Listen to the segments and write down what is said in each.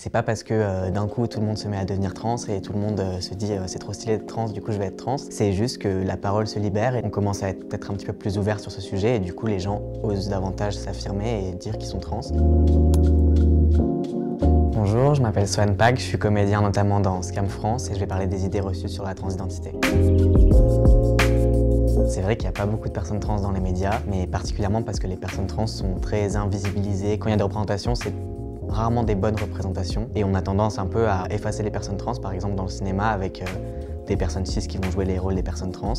C'est pas parce que d'un coup tout le monde se met à devenir trans et tout le monde se dit c'est trop stylé d'être trans, du coup je vais être trans. C'est juste que la parole se libère et on commence à être peut-être un petit peu plus ouvert sur ce sujet et du coup les gens osent davantage s'affirmer et dire qu'ils sont trans. Bonjour, je m'appelle Swan Pag, je suis comédien notamment dans Scam France et je vais parler des idées reçues sur la transidentité. C'est vrai qu'il n'y a pas beaucoup de personnes trans dans les médias, mais particulièrement parce que les personnes trans sont très invisibilisées. Quand il y a des représentations, c'est rarement des bonnes représentations et on a tendance un peu à effacer les personnes trans, par exemple dans le cinéma avec des personnes cis qui vont jouer les rôles des personnes trans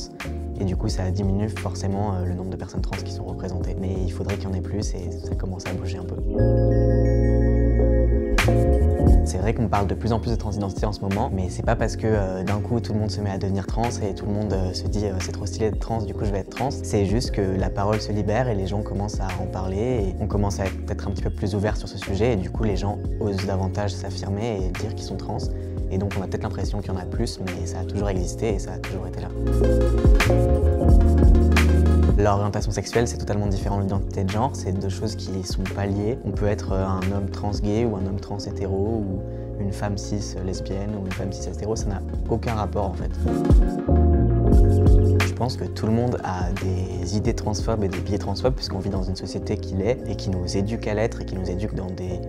et du coup ça diminue forcément le nombre de personnes trans qui sont représentées. Mais il faudrait qu'il y en ait plus et ça commence à bouger un peu. C'est vrai qu'on parle de plus en plus de transidentité en ce moment, mais c'est pas parce que d'un coup tout le monde se met à devenir trans et tout le monde se dit c'est trop stylé d'être trans, du coup je vais être trans. C'est juste que la parole se libère et les gens commencent à en parler et on commence à être peut-être un petit peu plus ouvert sur ce sujet et du coup les gens osent davantage s'affirmer et dire qu'ils sont trans. Et donc on a peut-être l'impression qu'il y en a plus, mais ça a toujours existé et ça a toujours été là. L'orientation sexuelle, c'est totalement différent de l'identité de genre, c'est deux choses qui sont pas liées. On peut être un homme trans gay ou un homme trans hétéro ou une femme cis lesbienne ou une femme cis hétéro, ça n'a aucun rapport en fait. Je pense que tout le monde a des idées transphobes et des biais transphobes puisqu'on vit dans une société qui l'est et qui nous éduque à l'être et qui nous éduque dans des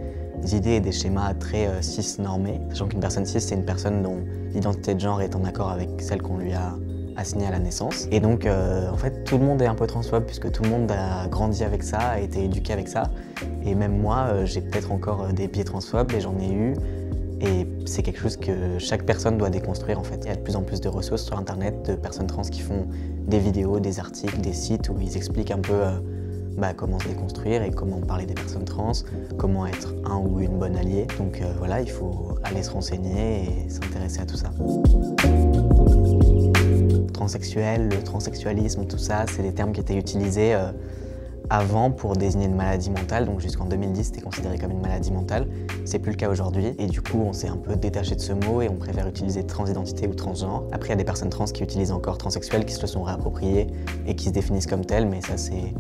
idées et des schémas très cis-normés. Sachant qu'une personne cis, c'est une personne dont l'identité de genre est en accord avec celle qu'on lui a assignée à la naissance. Et donc, en fait, tout le monde est un peu transphobe puisque tout le monde a grandi avec ça, a été éduqué avec ça. Et même moi, j'ai peut-être encore des biais transphobes et j'en ai eu. Et c'est quelque chose que chaque personne doit déconstruire en fait. Il y a de plus en plus de ressources sur internet de personnes trans qui font des vidéos, des articles, des sites où ils expliquent un peu comment se déconstruire et comment parler des personnes trans, comment être un ou une bonne alliée. Donc voilà, il faut aller se renseigner et s'intéresser à tout ça. Transsexuel, le transsexualisme, tout ça, c'est des termes qui étaient utilisés avant pour désigner une maladie mentale, donc jusqu'en 2010 c'était considéré comme une maladie mentale. C'est plus le cas aujourd'hui et du coup on s'est un peu détaché de ce mot et on préfère utiliser transidentité ou transgenre. Après il y a des personnes trans qui utilisent encore transsexuel, qui se le sont réappropriés et qui se définissent comme telles, mais ça c'est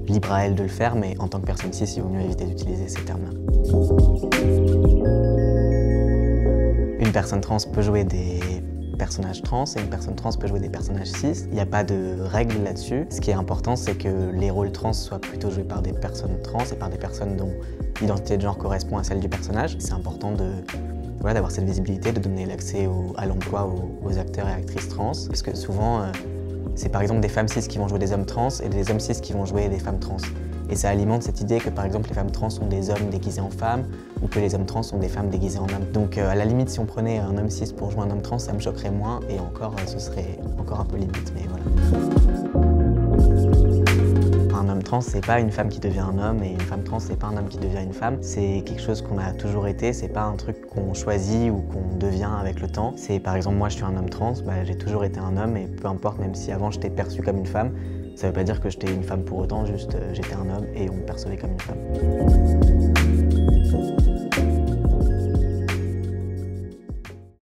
libre à elles de le faire, mais en tant que personne cis, il vaut mieux éviter d'utiliser ces termes-là. Une personne trans peut jouer des personnages trans et une personne trans peut jouer des personnages cis. Il n'y a pas de règles là-dessus. Ce qui est important, c'est que les rôles trans soient plutôt joués par des personnes trans et par des personnes dont l'identité de genre correspond à celle du personnage. C'est important d'avoir cette visibilité, de donner l'accès à l'emploi aux acteurs et actrices trans. Parce que souvent, c'est par exemple des femmes cis qui vont jouer des hommes trans et des hommes cis qui vont jouer des femmes trans. Et ça alimente cette idée que par exemple les femmes trans sont des hommes déguisés en femmes ou que les hommes trans sont des femmes déguisées en hommes. Donc à la limite, si on prenait un homme cis pour jouer un homme trans, ça me choquerait moins et encore, ce serait encore un peu limite, mais voilà. Un homme trans, c'est pas une femme qui devient un homme et une femme trans, c'est pas un homme qui devient une femme. C'est quelque chose qu'on a toujours été, c'est pas un truc qu'on choisit ou qu'on devient avec le temps. C'est par exemple, moi je suis un homme trans, j'ai toujours été un homme et peu importe, même si avant j'étais perçu comme une femme, ça veut pas dire que j'étais une femme pour autant, juste j'étais un homme et on me percevait comme une femme.